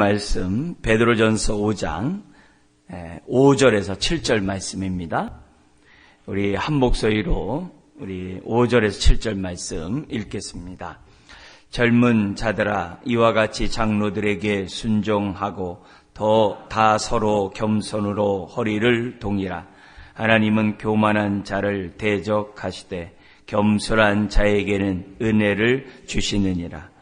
말씀 베드로전서 5장 5절에서 7절 말씀입니다. 우리 한 목소리로 우리 5절에서 7절 말씀 읽겠습니다. 젊은 자들아, 이와 같이 장로들에게 순종하고 다 서로 겸손으로 허리를 동이라. 하나님은 교만한 자를 대적하시되 겸손한 자에게는 은혜를 주시느니라.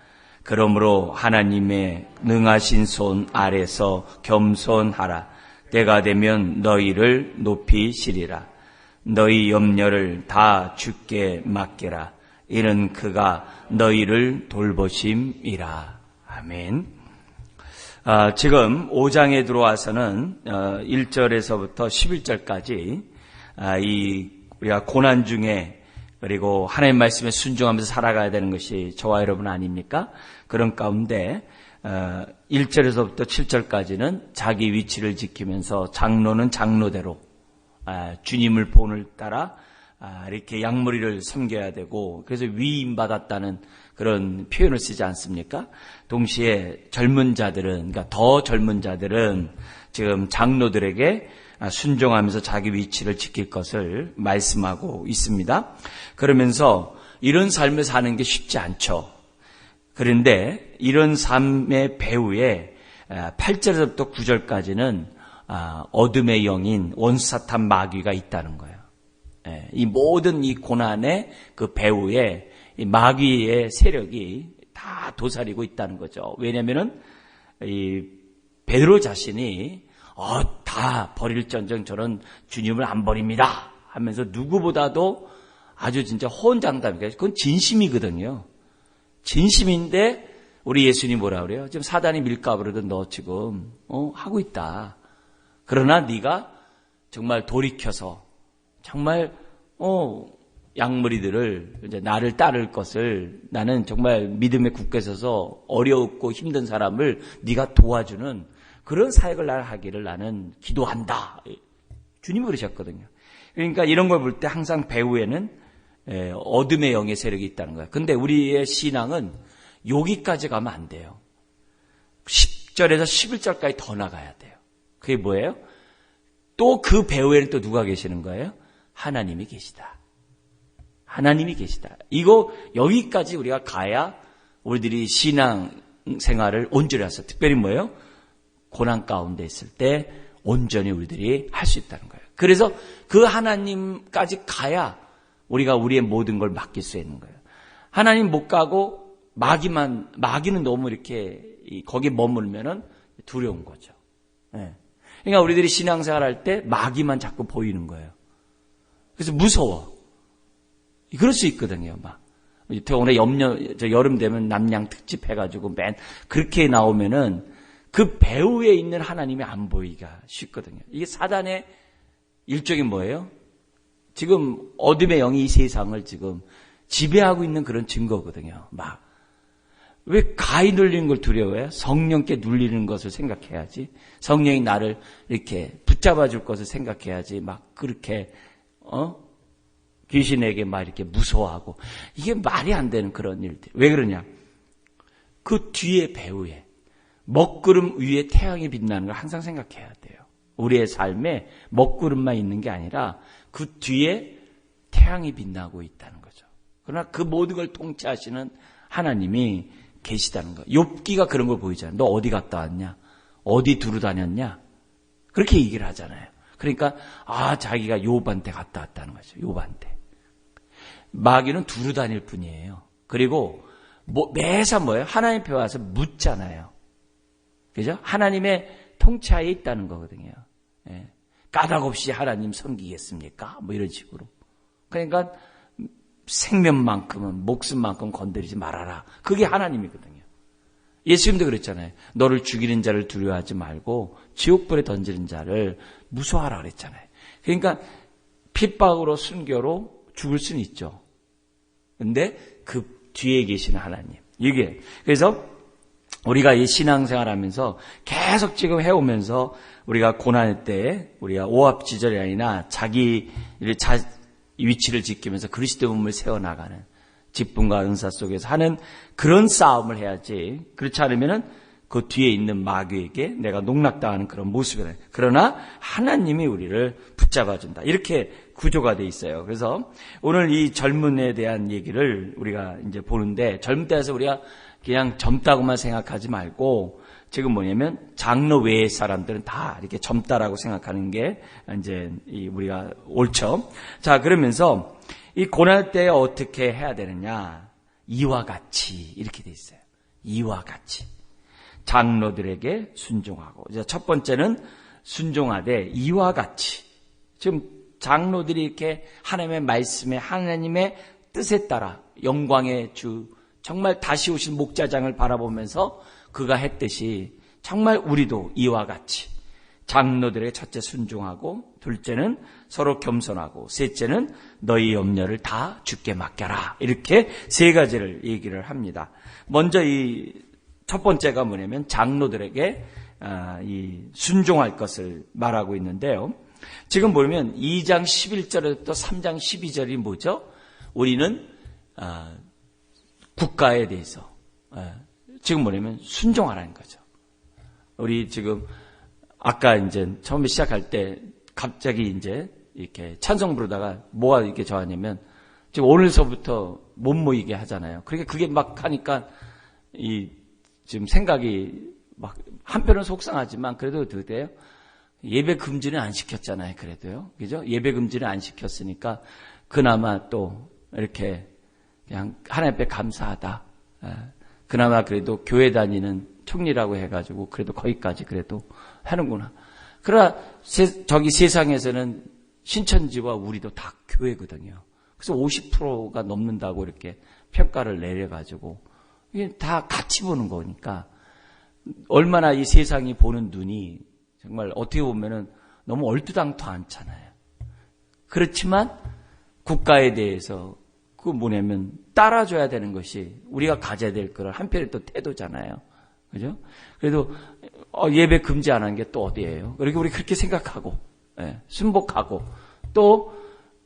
그러므로 하나님의 능하신 손 아래서 겸손하라. 때가 되면 너희를 높이시리라. 너희 염려를 다 주께 맡기라. 이는 그가 너희를 돌보심이라. 아멘. 지금 5장에 들어와서는 1절에서부터 11절까지 우리가 고난 중에 그리고 하나님 말씀에 순종하면서 살아가야 되는 것이 저와 여러분 아닙니까? 그런 가운데 1절에서부터 7절까지는 자기 위치를 지키면서 장로는 장로대로 주님을 본을 따라 이렇게 양머리를 섬겨야 되고, 그래서 위임받았다는 그런 표현을 쓰지 않습니까? 동시에 젊은 자들은, 그러니까 더 젊은 자들은 지금 장로들에게 순종하면서 자기 위치를 지킬 것을 말씀하고 있습니다. 그러면서 이런 삶을 사는 게 쉽지 않죠. 그런데 이런 삶의 배후에 8절에서부터 9절까지는 어둠의 영인 원수사탄 마귀가 있다는 거예요. 이 모든 이 고난의 그 배후에 이 마귀의 세력이 다 도사리고 있다는 거죠. 왜냐면은 이 베드로 자신이 다 버릴전정 저는 주님을 안 버립니다 하면서 누구보다도 아주 진짜 호언장담이니까 그건 진심이거든요. 진심인데 우리 예수님이 뭐라 그래요? 지금 사단이 밀까 그러던 너 지금 하고 있다. 그러나 네가 정말 돌이켜서 정말 양머리들을 이제 나를 따를 것을, 나는 정말 믿음에 굳게 서서 어렵고 힘든 사람을 네가 도와주는 그런 사역을 날 하기를 나는 기도한다. 주님이 그러셨거든요. 그러니까 이런 걸 볼 때 항상 배후에는 어둠의 영의 세력이 있다는 거예요. 근데 우리의 신앙은 여기까지 가면 안 돼요. 10절에서 11절까지 더 나가야 돼요. 그게 뭐예요? 또 그 배후에는 또 누가 계시는 거예요? 하나님이 계시다. 하나님이 계시다. 이거 여기까지 우리가 가야 우리들이 신앙 생활을 온전히 해서, 특별히 뭐예요? 고난 가운데 있을 때 온전히 우리들이 할 수 있다는 거예요. 그래서 그 하나님까지 가야 우리가 우리의 모든 걸 맡길 수 있는 거예요. 하나님 못 가고 마귀는 너무 이렇게 거기에 머물면은 두려운 거죠. 그러니까 우리들이 신앙생활 할 때 마귀만 자꾸 보이는 거예요. 그래서 무서워. 그럴 수 있거든요. 오늘 여름 되면 남양 특집 해가지고 그렇게 나오면은 그 배후에 있는 하나님이 안 보이기가 쉽거든요. 이게 사단의 일종이 뭐예요? 지금 어둠의 영이 이 세상을 지금 지배하고 있는 그런 증거거든요. 왜 가히 눌리는 걸 두려워해요? 성령께 눌리는 것을 생각해야지. 성령이 나를 이렇게 붙잡아 줄 것을 생각해야지. 그렇게 귀신에게 이렇게 무서워하고, 이게 말이 안 되는 그런 일들. 왜 그러냐? 그 뒤에 배후에 먹구름 위에 태양이 빛나는 걸 항상 생각해야 돼요. 우리의 삶에 먹구름만 있는 게 아니라 그 뒤에 태양이 빛나고 있다는 거죠. 그러나 그 모든 걸 통치하시는 하나님이 계시다는 거예요. 욥기가 그런 걸 보이잖아요. 너 어디 갔다 왔냐? 어디 두루 다녔냐? 그렇게 얘기를 하잖아요. 그러니까 자기가 욥한테 갔다 왔다는 거죠. 욥한테. 마귀는 두루 다닐 뿐이에요. 그리고 매사 뭐예요? 하나님 앞에 와서 묻잖아요. 그죠? 하나님의 통치하에 있다는 거거든요. 까닭 없이 하나님 섬기겠습니까? 이런 식으로. 그러니까 생명만큼은, 목숨만큼 건드리지 말아라. 그게 하나님이거든요. 예수님도 그랬잖아요. 너를 죽이는 자를 두려워하지 말고 지옥불에 던지는 자를 무서워하라 그랬잖아요. 그러니까 핍박으로 순교로 죽을 수는 있죠. 근데 그 뒤에 계신 하나님. 이게 그래서 우리가 이 신앙생활하면서 계속 지금 해오면서 우리가 고난의 때에 우리가 오합지졸이 아니라 자기 위치를 지키면서 그리스도의 몸을 세워나가는 기쁨과 은사 속에서 하는 그런 싸움을 해야지. 그렇지 않으면은 그 뒤에 있는 마귀에게 내가 농락당하는 그런 모습이다. 그러나 하나님이 우리를 붙잡아준다. 이렇게 구조가 돼 있어요. 그래서 오늘 이 젊은에 대한 얘기를 우리가 이제 보는데, 젊을 때에서 우리가 그냥 젊다고만 생각하지 말고 지금 뭐냐면 장로 외의 사람들은 다 이렇게 젊다라고 생각하는 게 이제 우리가 옳죠. 자, 그러면서 이 고날 때 어떻게 해야 되느냐? 이와 같이 이렇게 돼 있어요. 이와 같이. 장로들에게 순종하고. 이제 첫 번째는 순종하되 이와 같이. 지금 장로들이 이렇게 하나님의 말씀에 하나님의 뜻에 따라 영광의 주 정말 다시 오신 목자장을 바라보면서 그가 했듯이 정말 우리도 이와 같이 장로들에게 첫째 순종하고, 둘째는 서로 겸손하고, 셋째는 너희 염려를 다 주께 맡겨라. 이렇게 세 가지를 얘기를 합니다. 먼저 이 첫 번째가 뭐냐면 장로들에게 이 순종할 것을 말하고 있는데요. 지금 보면 2장 11절부터 3장 12절이 뭐죠? 우리는 국가에 대해서 지금 뭐냐면 순종하라는 거죠. 우리 지금 아까 이제 처음에 시작할 때 갑자기 이제 이렇게 찬송 부르다가 뭐가 이렇게 좋았냐면 지금 오늘서부터 못 모이게 하잖아요. 그러니까 그게 막 하니까 지금 생각이 막 한편은 속상하지만 그래도 어떻게 돼요? 예배 금지는 안 시켰잖아요. 그래도요. 그죠? 예배 금지는 안 시켰으니까 그나마 또 이렇게 그냥 하나님 앞에 감사하다. 그나마 그래도 교회 다니는 총리라고 해가지고 그래도 거기까지 그래도 하는구나. 그러나 저기 세상에서는 신천지와 우리도 다 교회거든요. 그래서 50%가 넘는다고 이렇게 평가를 내려가지고 이게 다 같이 보는 거니까 얼마나 이 세상이 보는 눈이 정말 어떻게 보면은 너무 얼토당토 않잖아요. 그렇지만 국가에 대해서 그 뭐냐면 따라줘야 되는 것이 우리가 가져야 될 거를 한편의 또 태도잖아요. 그죠? 그래도 예배 금지 안 한 게 또 어디예요? 그러니까 우리 그렇게 생각하고 순복하고 또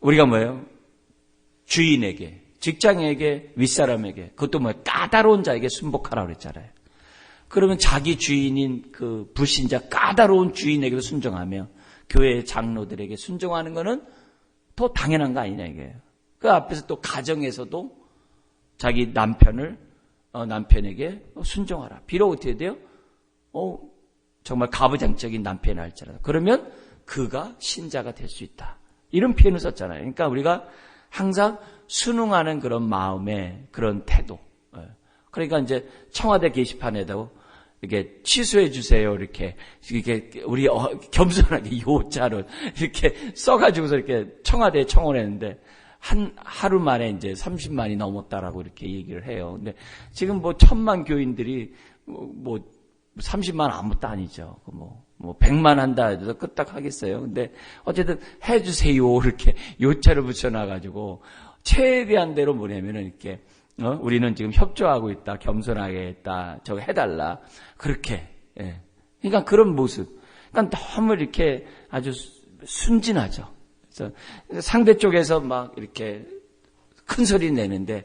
우리가 뭐예요? 주인에게, 직장에게, 윗사람에게, 그것도 뭐 까다로운 자에게 순복하라고 그랬잖아요. 그러면 자기 주인인 그 불신자 까다로운 주인에게도 순종하며 교회 장로들에게 순종하는 거는 더 당연한 거 아니냐 이게요. 그 앞에서 또 가정에서도 자기 남편에게 순종하라. 비록 어떻게 돼요? 정말 가부장적인 남편이 할지라도. 그러면 그가 신자가 될 수 있다. 이런 표현을 썼잖아요. 그러니까 우리가 항상 순응하는 그런 마음의 그런 태도. 그러니까 이제 청와대 게시판에도 이렇게 취소해 주세요. 이렇게 우리 겸손하게 요자를 이렇게 써가지고서 이렇게 청와대에 청원했는데 하루 만에 이제 30만이 넘었다라고 이렇게 얘기를 해요. 근데 지금 뭐 1000만 교인들이 뭐 30만 아무것도 아니죠. 뭐 100만 한다 해도 끄떡하겠어요. 근데 어쨌든 해주세요. 이렇게 요체를 붙여놔가지고 최대한 대로 뭐냐면은 이렇게 우리는 지금 협조하고 있다. 겸손하게 했다. 저거 해달라. 그렇게. 그러니까 그런 모습. 그러니까 너무 이렇게 아주 순진하죠. 그래서 상대 쪽에서 막 이렇게 큰 소리 내는데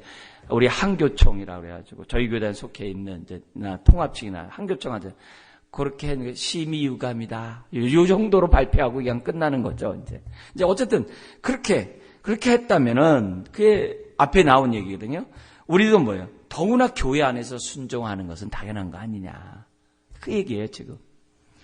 우리 한교총이라고 그래가지고 저희 교단 속해 있는 이제 통합측이나 한교총한테 그렇게 하는 게 심히 유감이다. 요 정도로 발표하고 그냥 끝나는 거죠. 이제 어쨌든 그렇게 했다면은 그게 앞에 나온 얘기거든요. 우리도 뭐예요? 더구나 교회 안에서 순종하는 것은 당연한 거 아니냐. 그 얘기예요, 지금.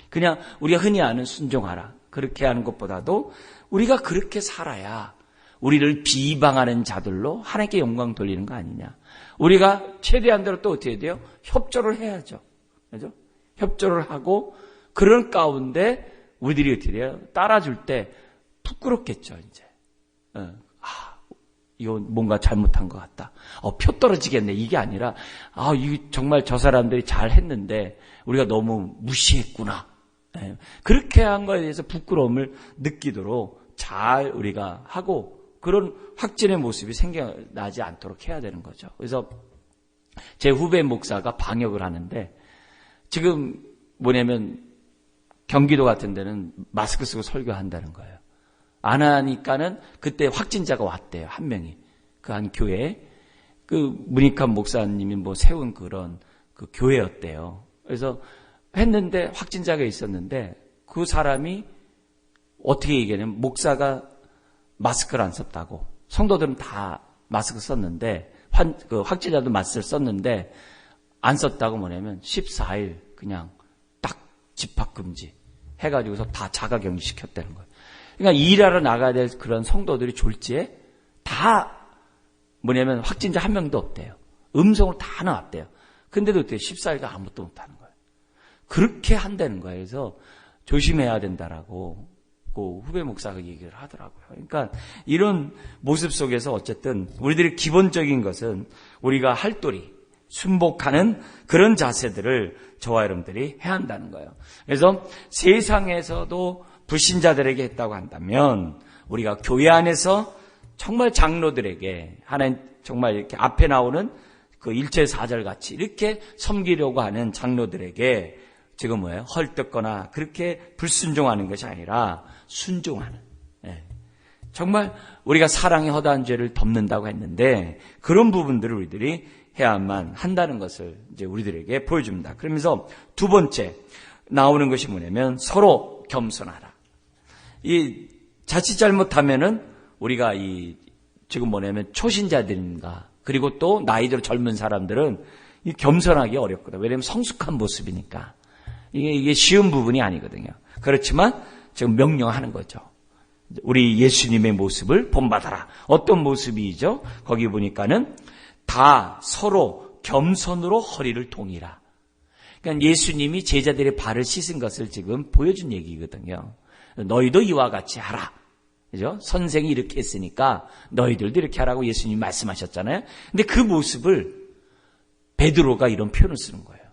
그냥 우리가 흔히 아는 순종하라. 그렇게 하는 것보다도 우리가 그렇게 살아야 우리를 비방하는 자들로 하나님께 영광 돌리는 거 아니냐. 우리가 최대한대로 또 어떻게 돼요? 협조를 해야죠. 그죠? 협조를 하고 그런 가운데 우리들이 어떻게 돼요? 따라줄 때 부끄럽겠죠, 이제. 이건 뭔가 잘못한 것 같다. 표 떨어지겠네. 이게 아니라, 이게 정말 저 사람들이 잘 했는데, 우리가 너무 무시했구나. 그렇게 한 거에 대해서 부끄러움을 느끼도록 잘 우리가 하고, 그런 확진의 모습이 생겨나지 않도록 해야 되는 거죠. 그래서 제 후배 목사가 방역을 하는데, 지금 뭐냐면, 경기도 같은 데는 마스크 쓰고 설교한다는 거예요. 안 하니까는 그때 확진자가 왔대요. 한 명이. 그 한 교회에. 그 문익환 목사님이 세운 그런 그 교회였대요. 그래서 했는데 확진자가 있었는데 그 사람이 어떻게 얘기하냐면 목사가 마스크를 안 썼다고. 성도들은 다 마스크 썼는데 확진자도 마스크를 썼는데 안 썼다고 뭐냐면 14일 그냥 딱 집합금지 해가지고서 다 자가격리 시켰다는 거예요. 그러니까 일하러 나가야 될 그런 성도들이 졸지에 다 뭐냐면 확진자 한 명도 없대요. 음성으로 다 나왔대요. 근데도 어때요? 14일간 아무것도 못하는 거예요. 그렇게 한다는 거예요. 그래서 조심해야 된다라고 그 후배 목사가 얘기를 하더라고요. 그러니까 이런 모습 속에서 어쨌든 우리들의 기본적인 것은 우리가 할도리, 순복하는 그런 자세들을 저와 여러분들이 해야 한다는 거예요. 그래서 세상에서도 불신자들에게 했다고 한다면 우리가 교회 안에서 정말 장로들에게 하나님 정말 이렇게 앞에 나오는 그 일제사절 같이 이렇게 섬기려고 하는 장로들에게 지금 뭐예요? 헐뜯거나 그렇게 불순종하는 것이 아니라 순종하는. 정말 우리가 사랑의 허다한 죄를 덮는다고 했는데 그런 부분들을 우리들이 해야만 한다는 것을 이제 우리들에게 보여줍니다. 그러면서 두 번째 나오는 것이 뭐냐면 서로 겸손하라. 이 자칫 잘못하면은 우리가 지금 뭐냐면 초신자들인가 그리고 또 나이대로 젊은 사람들은 이 겸손하기 어렵거든요. 왜냐하면 성숙한 모습이니까 이게 쉬운 부분이 아니거든요. 그렇지만 지금 명령하는 거죠. 우리 예수님의 모습을 본받아라. 어떤 모습이죠? 거기 보니까는 다 서로 겸손으로 허리를 동이라. 그러니까 예수님이 제자들의 발을 씻은 것을 지금 보여준 얘기거든요. 너희도 이와 같이 하라. 그죠? 선생이 이렇게 했으니까 너희들도 이렇게 하라고 예수님이 말씀하셨잖아요. 근데 그 모습을 베드로가 이런 표현을 쓰는 거예요.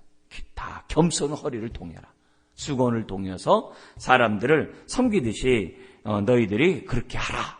다 겸손 허리를 동여라. 수건을 동여서 사람들을 섬기듯이 너희들이 그렇게 하라.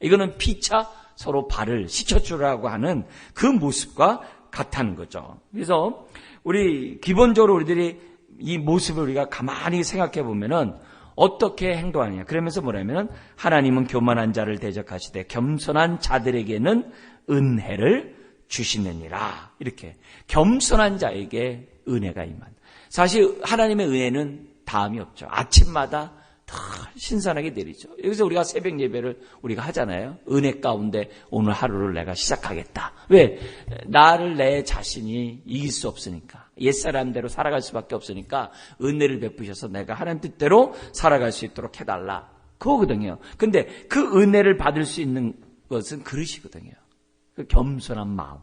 이거는 피차 서로 발을 씻어주라고 하는 그 모습과 같다는 거죠. 그래서 우리 기본적으로 우리들이 이 모습을 우리가 가만히 생각해 보면은 어떻게 행동하느냐. 그러면서 뭐냐면 하나님은 교만한 자를 대적하시되 겸손한 자들에게는 은혜를 주시느니라. 이렇게 겸손한 자에게 은혜가 임한. 사실 하나님의 은혜는 다음이 없죠. 아침마다 다 신선하게 내리죠. 여기서 우리가 새벽 예배를 우리가 하잖아요. 은혜 가운데 오늘 하루를 내가 시작하겠다. 왜? 나를 내 자신이 이길 수 없으니까. 옛사람대로 살아갈 수밖에 없으니까 은혜를 베푸셔서 내가 하나님 뜻대로 살아갈 수 있도록 해달라. 그거거든요. 근데 그 은혜를 받을 수 있는 것은 그릇이거든요. 그 겸손한 마음.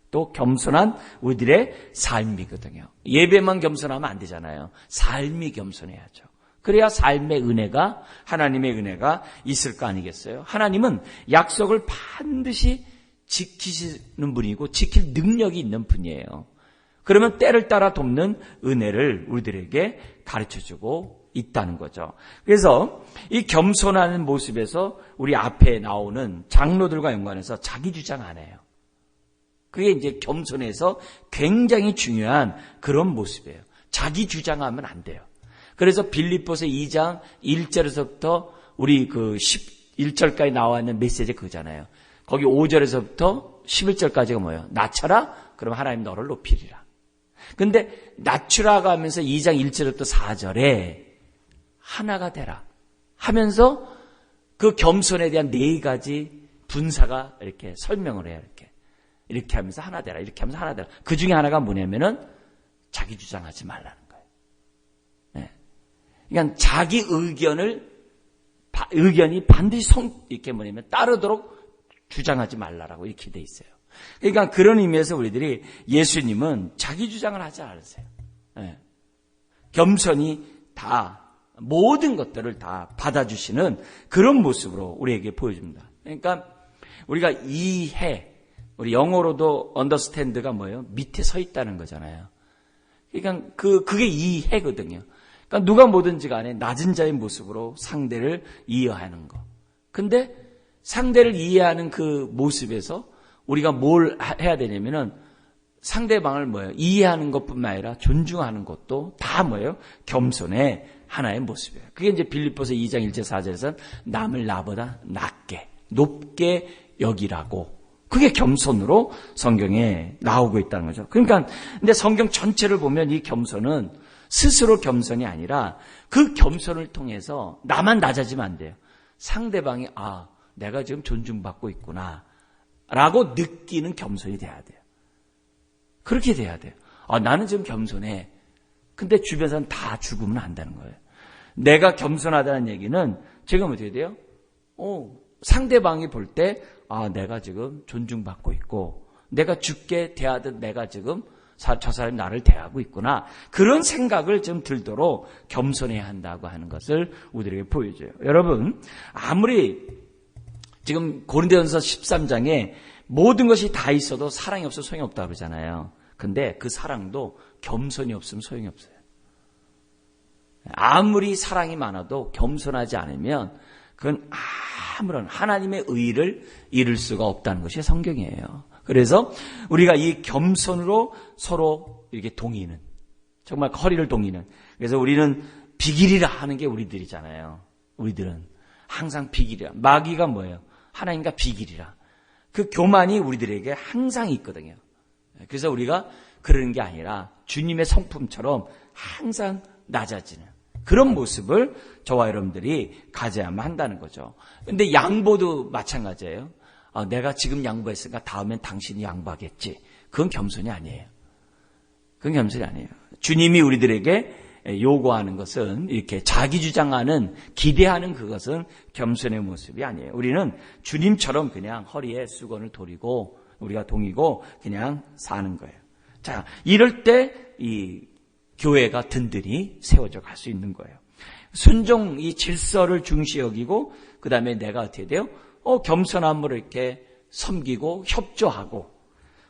또 겸손한 우리들의 삶이거든요. 예배만 겸손하면 안 되잖아요. 삶이 겸손해야죠. 그래야 삶의 은혜가 하나님의 은혜가 있을 거 아니겠어요? 하나님은 약속을 반드시 지키시는 분이고 지킬 능력이 있는 분이에요. 그러면 때를 따라 돕는 은혜를 우리들에게 가르쳐주고 있다는 거죠. 그래서 이 겸손한 모습에서 우리 앞에 나오는 장로들과 연관해서 자기 주장 안 해요. 그게 이제 겸손해서 굉장히 중요한 그런 모습이에요. 자기 주장하면 안 돼요. 그래서 빌립보서 2장 1절에서부터 우리 그 11절까지 나와 있는 메시지 그거잖아요. 거기 5절에서부터 11절까지가 뭐예요? 낮춰라? 그럼 하나님 너를 높이리라. 근데 낮추라가 하면서 2장 1절부터 4절에 하나가 되라 하면서 그 겸손에 대한 4가지 분사가 이렇게 설명을 해요. 이렇게 하면서 하나 되라. 이렇게 하면서 하나 되라. 그 중에 하나가 뭐냐면은 자기 주장하지 말라는 거예요. 네. 그러니까 자기 의견이 반드시 이렇게 뭐냐면 따르도록 주장하지 말라라고 이렇게 돼 있어요. 그러니까 그런 의미에서 우리들이 예수님은 자기 주장을 하지 않으세요. 네. 겸손히 다 모든 것들을 다 받아주시는 그런 모습으로 우리에게 보여줍니다. 그러니까 우리가 이해 우리 영어로도 understand가 뭐예요? 밑에 서 있다는 거잖아요. 그러니까 그게 이해거든요. 그러니까 누가 뭐든지 간에 낮은 자의 모습으로 상대를 이해하는 거. 근데 상대를 이해하는 그 모습에서 우리가 뭘 해야 되냐면은 상대방을 뭐예요? 이해하는 것뿐만 아니라 존중하는 것도 다 뭐예요? 겸손의 하나의 모습이에요. 그게 이제 빌립보서 2장 1절 4절에서는 남을 나보다 낮게, 높게 여기라고 그게 겸손으로 성경에 나오고 있다는 거죠. 그러니까 근데 성경 전체를 보면 이 겸손은 스스로 겸손이 아니라 그 겸손을 통해서 나만 낮아지면 안 돼요. 상대방이 내가 지금 존중받고 있구나 라고 느끼는 겸손이 돼야 돼요. 그렇게 돼야 돼요. 나는 지금 겸손해. 근데 주변 사람 다 죽으면 안 되는 거예요. 내가 겸손하다는 얘기는 지금 어떻게 돼요? 상대방이 볼 때 내가 지금 존중받고 있고 내가 죽게 대하듯 내가 지금 저 사람이 나를 대하고 있구나. 그런 생각을 좀 들도록 겸손해야 한다고 하는 것을 우리에게 보여줘요. 여러분, 아무리 지금 고린도전서 13장에 모든 것이 다 있어도 사랑이 없어서 소용이 없다고 그러잖아요. 근데 그 사랑도 겸손이 없으면 소용이 없어요. 아무리 사랑이 많아도 겸손하지 않으면 그건 아무런 하나님의 의를 이룰 수가 없다는 것이 성경이에요. 그래서 우리가 이 겸손으로 서로 이렇게 동의는, 정말 허리를 동이는, 그래서 우리는 비길이라 하는 게 우리들이잖아요. 우리들은 항상 비길이라. 마귀가 뭐예요? 하나님과 비길이라. 그 교만이 우리들에게 항상 있거든요. 그래서 우리가 그러는 게 아니라 주님의 성품처럼 항상 낮아지는 그런 모습을 저와 여러분들이 가져야만 한다는 거죠. 근데 양보도 마찬가지예요. 내가 지금 양보했으니까 다음엔 당신이 양보하겠지. 그건 겸손이 아니에요. 그건 겸손이 아니에요. 주님이 우리들에게 요구하는 것은 이렇게 자기 주장하는, 기대하는 그것은 겸손의 모습이 아니에요. 우리는 주님처럼 그냥 허리에 수건을 돌리고 우리가 동이고 그냥 사는 거예요. 자, 이럴 때 이 교회가 든든히 세워져 갈 수 있는 거예요. 순종, 이 질서를 중시 여기고 그 다음에 내가 어떻게 돼요? 겸손함으로 이렇게 섬기고 협조하고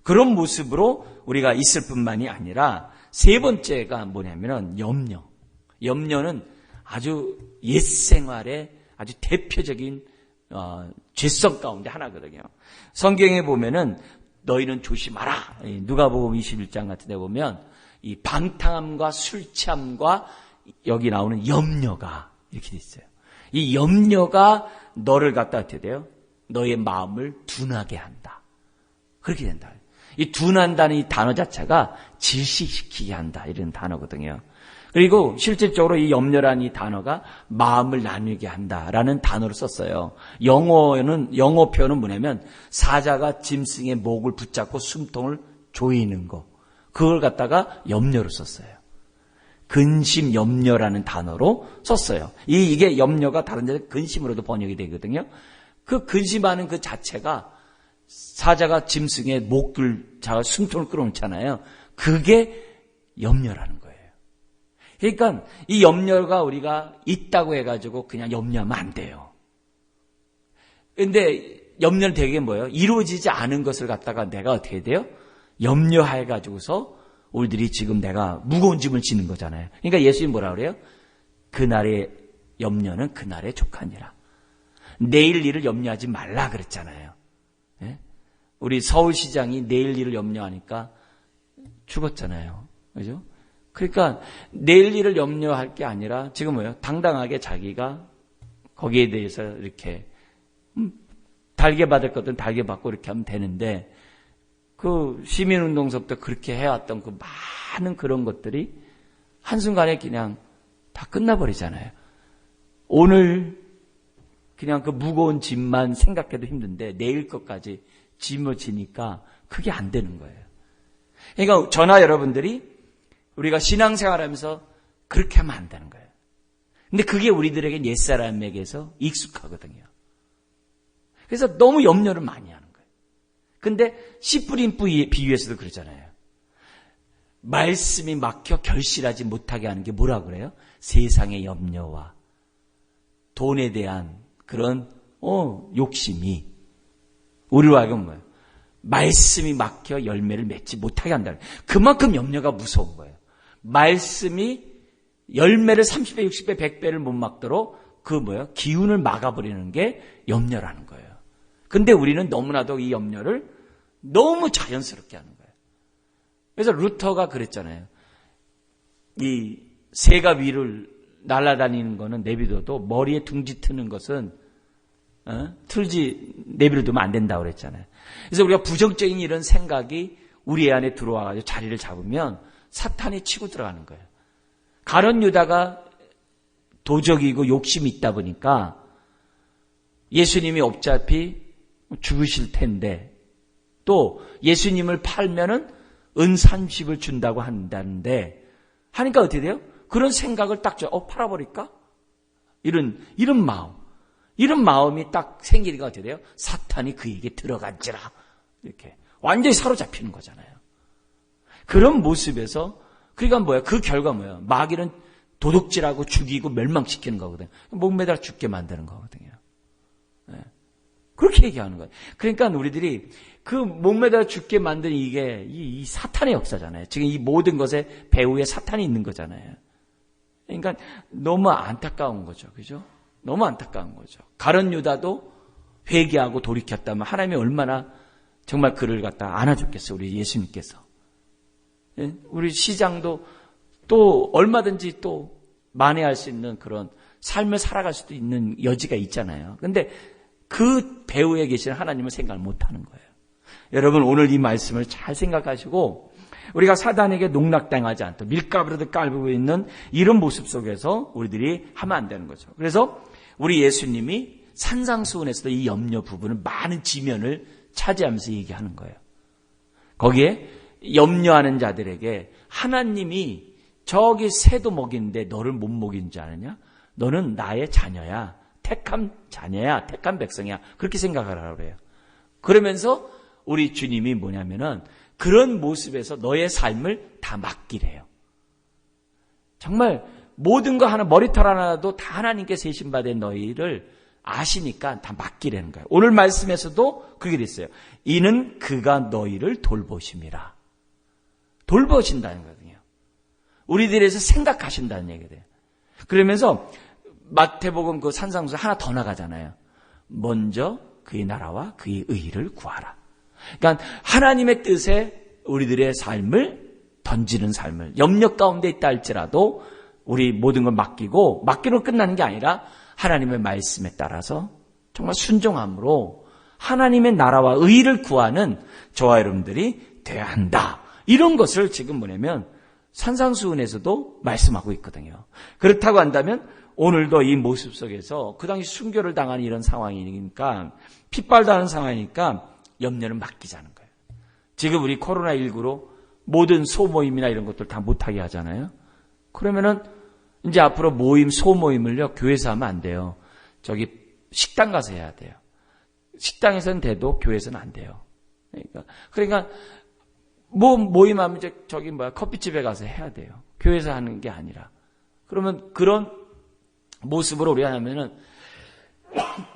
그런 모습으로 우리가 있을 뿐만이 아니라 세 번째가 뭐냐면은 염려. 염려는 아주 옛 생활의 아주 대표적인 죄성 가운데 하나거든요. 성경에 보면은 너희는 조심하라. 누가복음 21장 같은 데 보면 이 방탕함과 술 취함과 여기 나오는 염려가 이렇게 돼 있어요. 이 염려가 너를 갖다 어떻게 돼요? 너의 마음을 둔하게 한다. 그렇게 된다. 이 둔한다는 이 단어 자체가 질식시키게 한다. 이런 단어거든요. 그리고 실질적으로 이 염려라는 이 단어가 마음을 나누게 한다라는 단어를 썼어요. 영어 표현은 뭐냐면 사자가 짐승의 목을 붙잡고 숨통을 조이는 거. 그걸 갖다가 염려로 썼어요. 근심, 염려라는 단어로 썼어요. 이게 염려가 다른 데는 근심으로도 번역이 되거든요. 그 근심하는 그 자체가 사자가 짐승의 목을 숨통을 끌어놓잖아요. 그게 염려라는 거예요. 그러니까 이 염려가 우리가 있다고 해가지고 그냥 염려하면 안 돼요. 근데 염려는 되게 뭐예요? 이루어지지 않은 것을 갖다가 내가 어떻게 돼요? 염려해가지고서 우리들이 지금 내가 무거운 짐을 지는 거잖아요. 그러니까 예수님이 뭐라 그래요? 그날의 염려는 그날에 족하니라. 내일 일을 염려하지 말라 그랬잖아요. 예? 우리 서울시장이 내일 일을 염려하니까 죽었잖아요. 그죠? 그러니까 내일 일을 염려할 게 아니라 지금 뭐예요? 당당하게 자기가 거기에 대해서 이렇게 달게 받을 것들은 달게 받고 이렇게 하면 되는데 그 시민운동서부터 그렇게 해왔던 그 많은 그런 것들이 한순간에 그냥 다 끝나버리잖아요. 오늘 그냥 그 무거운 짐만 생각해도 힘든데 내일 것까지 짊어지니까 그게 안 되는 거예요. 그러니까 저나 여러분들이 우리가 신앙생활하면서 그렇게 하면 안 되는 거예요. 근데 그게 우리들에게 옛사람에게서 익숙하거든요. 그래서 너무 염려를 많이 하는 거예요. 근데 씨 뿌린 비유에서도 그러잖아요. 말씀이 막혀 결실하지 못하게 하는 게 뭐라 그래요? 세상의 염려와 돈에 대한 그런 욕심이 우리로 하여금 뭐예요? 말씀이 막혀 열매를 맺지 못하게 한다. 그만큼 염려가 무서운 거예요. 말씀이 열매를 30배, 60배, 100배를 못 막도록 그 기운을 막아버리는 게 염려라는 거예요. 근데 우리는 너무나도 이 염려를 너무 자연스럽게 하는 거예요. 그래서 루터가 그랬잖아요. 이 새가 위를 날아다니는 거는 내비둬도 머리에 둥지 트는 것은 틀지 내비로 두면 안 된다고 그랬잖아요. 그래서 우리가 부정적인 이런 생각이 우리 안에 들어와가지고 자리를 잡으면 사탄이 치고 들어가는 거예요. 가룟 유다가 도적이고 욕심이 있다 보니까 예수님이 어차피 죽으실 텐데 또 예수님을 팔면은 은 30을 준다고 한다는데 하니까 어떻게 돼요? 그런 생각을 딱 팔아버릴까? 이런 마음이 딱 생기니까 어떻게 돼요? 사탄이 그에게 들어간지라 이렇게 완전히 사로잡히는 거잖아요. 그런 모습에서 그러니까 뭐야? 그 결과 뭐야? 마귀는 도둑질하고 죽이고 멸망시키는 거거든요. 목매달아 죽게 만드는 거거든요. 네. 그렇게 얘기하는 거예요. 그러니까 우리들이 그 목매달아 죽게 만드는 이게 이 사탄의 역사잖아요. 지금 이 모든 것에 배후에 사탄이 있는 거잖아요. 그러니까 너무 안타까운 거죠. 그죠? 너무 안타까운 거죠. 가룟 유다도 회개하고 돌이켰다면 하나님이 얼마나 정말 그를 갖다 안아줬겠어요. 우리 예수님께서. 우리 시장도 또 얼마든지 또 만회할 수 있는 그런 삶을 살아갈 수도 있는 여지가 있잖아요. 근데 그 배후에 계신 하나님을 생각을 못하는 거예요. 여러분 오늘 이 말씀을 잘 생각하시고 우리가 사단에게 농락당하지 않도록 밀가루로 깔고 있는 이런 모습 속에서 우리들이 하면 안 되는 거죠. 그래서 우리 예수님이 산상수훈에서도 이 염려 부분을 많은 지면을 차지하면서 얘기하는 거예요. 거기에 염려하는 자들에게 하나님이 저기 새도 먹이는데 너를 못 먹이는 줄 아느냐? 너는 나의 자녀야. 택한 자녀야. 택한 백성이야. 그렇게 생각하라고 그래요. 그러면서 우리 주님이 뭐냐면은 그런 모습에서 너의 삶을 다 맡기래요. 정말 모든 거 하나 머리털 하나도 다 하나님께 세신받은 너희를 아시니까 다 맡기라는 거예요. 오늘 말씀에서도 그게 됐어요. 이는 그가 너희를 돌보심이라. 돌보신다는 거거든요. 우리들에서 생각하신다는 얘기예요. 그러면서 마태복음 그 산상수 하나 더 나가잖아요. 먼저 그의 나라와 그의 의를 구하라. 그러니까 하나님의 뜻에 우리들의 삶을 던지는 삶을 염려 가운데 있다 할지라도 우리 모든 걸 맡기로 끝나는 게 아니라 하나님의 말씀에 따라서 정말 순종함으로 하나님의 나라와 의를 구하는 저와 여러분들이 돼야 한다. 이런 것을 지금 뭐냐면 산상수훈에서도 말씀하고 있거든요. 그렇다고 한다면 오늘도 이 모습 속에서 그 당시 순교를 당한 이런 상황이니까 핏발당하는 상황이니까 염려는 맡기자는 거예요. 지금 우리 코로나19로 모든 소모임이나 이런 것들 다 못하게 하잖아요. 그러면은 이제 앞으로 소모임을요 교회에서 하면 안 돼요. 저기 식당 가서 해야 돼요. 식당에서는 돼도 교회에서는 안 돼요. 그러니까 모임하면 이제 커피집에 가서 해야 돼요. 교회에서 하는 게 아니라. 그러면 그런 모습으로 우리가 하면은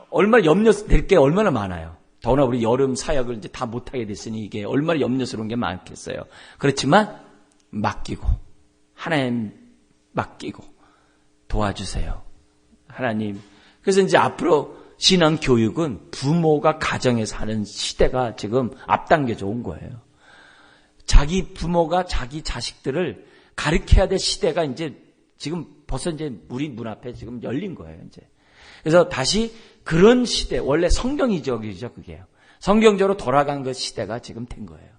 얼마나 염려될 게 얼마나 많아요. 더구나 우리 여름 사역을 이제 다 못하게 됐으니 이게 얼마나 염려스러운 게 많겠어요. 그렇지만 맡기고 하나님 맡기고 도와주세요. 하나님. 그래서 이제 앞으로 신앙 교육은 부모가 가정에서 하는 시대가 지금 앞당겨져 온 거예요. 자기 부모가 자기 자식들을 가르쳐야 될 시대가 이제 지금 벌써 이제 우리 문 앞에 지금 열린 거예요, 이제. 그래서 다시 그런 시대, 원래 성경이적이죠, 그게요. 성경적으로 돌아간 그 시대가 지금 된 거예요.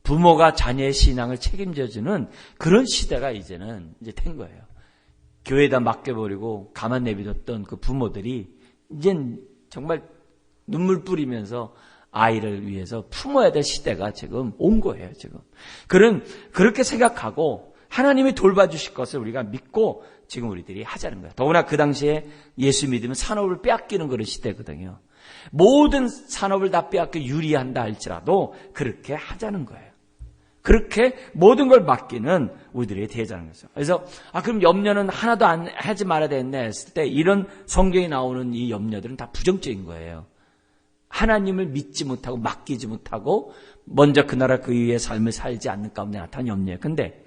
부모가 자녀의 신앙을 책임져주는 그런 시대가 이제는 이제 된 거예요. 교회에다 맡겨버리고 가만 내비뒀던 그 부모들이 이젠 정말 눈물 뿌리면서 아이를 위해서 품어야 될 시대가 지금 온 거예요, 지금. 그렇게 생각하고 하나님이 돌봐주실 것을 우리가 믿고 지금 우리들이 하자는 거예요. 더구나 그 당시에 예수 믿으면 산업을 빼앗기는 그런 시대거든요. 모든 산업을 다 빼앗겨 유리한다 할지라도 그렇게 하자는 거예요. 그렇게 모든 걸 맡기는 우리들이 되자는 거죠. 그래서 그럼 염려는 하나도 하지 말아야 되겠네 했을 때 이런 성경에 나오는 이 염려들은 다 부정적인 거예요. 하나님을 믿지 못하고 맡기지 못하고 먼저 그 나라 그 위의 삶을 살지 않는 가운데 나타난 염려예요. 근데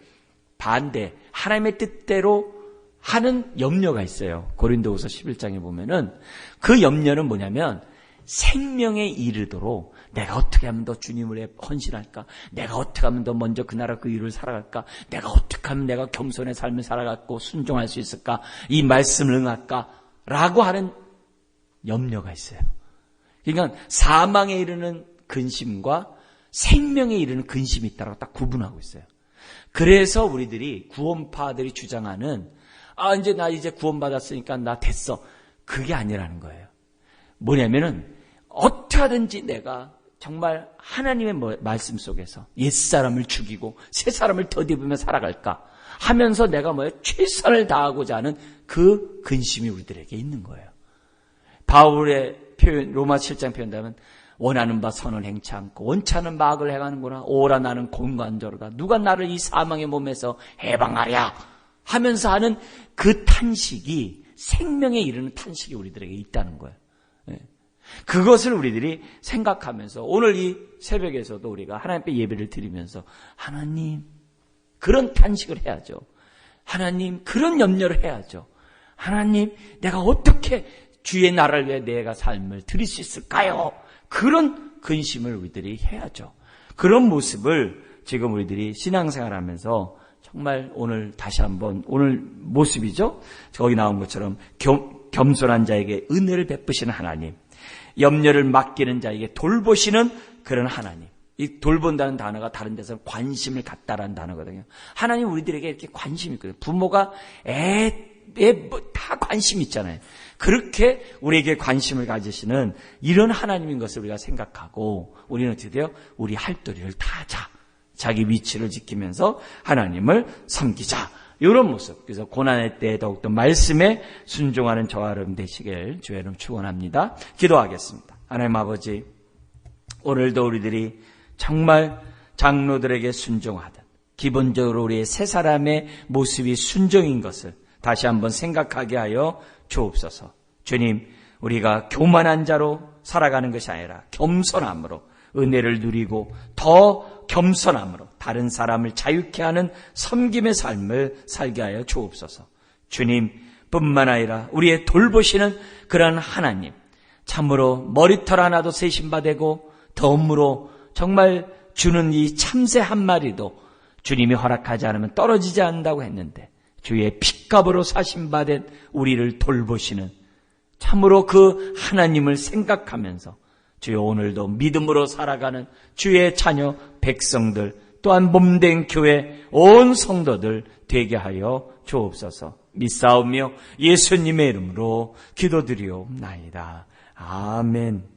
반대 하나님의 뜻대로 하는 염려가 있어요. 고린도후서 11장에 보면은 그 염려는 뭐냐면 생명에 이르도록 내가 어떻게 하면 더 주님을 헌신할까? 내가 어떻게 하면 더 먼저 그 나라 그 일을 살아갈까? 내가 어떻게 하면 내가 겸손의 삶을 살아갔고 순종할 수 있을까? 이 말씀을 응할까? 라고 하는 염려가 있어요. 그러니까 사망에 이르는 근심과 생명에 이르는 근심이 있다고 딱 구분하고 있어요. 그래서 우리들이 구원파들이 주장하는 이제 나 이제 구원받았으니까 나 됐어. 그게 아니라는 거예요. 뭐냐면은 어떻게 하든지 내가 정말 하나님의 말씀 속에서 옛사람을 죽이고 새사람을 덧입으며 살아갈까 하면서 내가 최선을 다하고자 하는 그 근심이 우리들에게 있는 거예요. 바울의 표현, 로마 7장 표현하면 원하는 바 선을 행치 않고 원치 않는 마악을 행하는구나. 오라 나는 공관저로다. 누가 나를 이 사망의 몸에서 해방하랴 하면서 하는 그 탄식이 생명에 이르는 탄식이 우리들에게 있다는 거예요. 그것을 우리들이 생각하면서 오늘 이 새벽에서도 우리가 하나님께 예배를 드리면서 하나님 그런 탄식을 해야죠. 하나님 그런 염려를 해야죠. 하나님 내가 어떻게 주의 나라를 위해 내가 삶을 드릴 수 있을까요? 그런 근심을 우리들이 해야죠. 그런 모습을 지금 우리들이 신앙생활하면서 정말 오늘 다시 한번 오늘 모습이죠. 거기 나온 것처럼 겸손한 자에게 은혜를 베푸시는 하나님, 염려를 맡기는 자에게 돌보시는 그런 하나님. 이 돌본다는 단어가 다른 데서 관심을 갖다라는 단어거든요. 하나님 우리들에게 이렇게 관심이 있거든요. 부모가 다 관심 있잖아요. 그렇게 우리에게 관심을 가지시는 이런 하나님인 것을 우리가 생각하고 우리는 어떻게 돼요? 우리 할도리를 다 하자. 자기 위치를 지키면서 하나님을 섬기자. 이런 모습. 그래서 고난의 때에 더욱더 말씀에 순종하는 저와 여러분 되시길 주의 이름 축원합니다. 기도하겠습니다. 하나님 아버지, 오늘도 우리들이 정말 장로들에게 순종하듯 기본적으로 우리의 세 사람의 모습이 순종인 것을 다시 한번 생각하게 하여 주옵소서. 주님, 우리가 교만한 자로 살아가는 것이 아니라 겸손함으로 은혜를 누리고 더 겸손함으로 다른 사람을 자유케 하는 섬김의 삶을 살게 하여 주옵소서. 주님 뿐만 아니라 우리의 돌보시는 그런 하나님, 참으로 머리털 하나도 세심받고 덤으로 정말 주는 이 참새 한 마리도 주님이 허락하지 않으면 떨어지지 않는다고 했는데 주의 핏값으로 사심받은 우리를 돌보시는 참으로 그 하나님을 생각하면서 주여 오늘도 믿음으로 살아가는 주의 자녀 백성들 또한 몸된 교회 온 성도들 되게 하여 주옵소서. 믿사오며 예수님의 이름으로 기도드리옵나이다. 아멘.